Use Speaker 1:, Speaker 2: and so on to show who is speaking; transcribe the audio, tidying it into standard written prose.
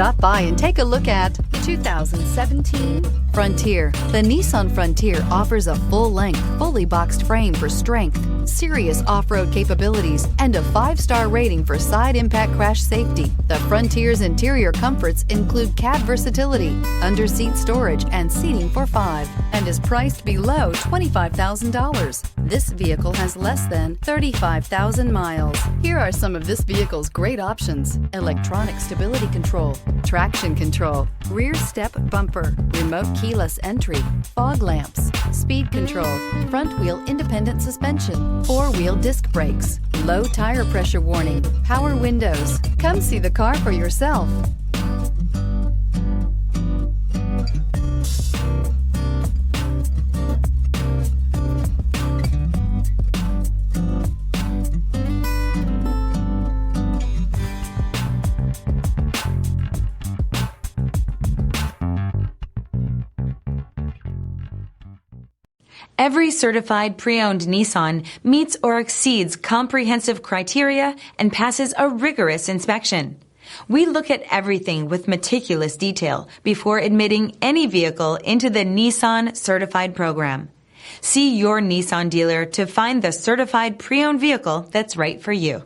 Speaker 1: Stop by and take a look at 2017 Frontier. The Nissan Frontier offers a full-length, fully boxed frame for strength, serious off-road capabilities, and a 5-star rating for side impact crash safety. The Frontier's interior comforts include cab versatility, under-seat storage, and seating for 5, and is priced below $25,000. This vehicle has less than 35,000 miles. Here are some of this vehicle's great options: electronic stability control, traction control, rear step bumper, remote keyless entry, fog lamps, speed control, front wheel independent suspension, 4-wheel disc brakes, low tire pressure warning, power windows. Come see the car for yourself.
Speaker 2: Every certified pre-owned Nissan meets or exceeds comprehensive criteria and passes a rigorous inspection. We look at everything with meticulous detail before admitting any vehicle into the Nissan Certified program. See your Nissan dealer to find the certified pre-owned vehicle that's right for you.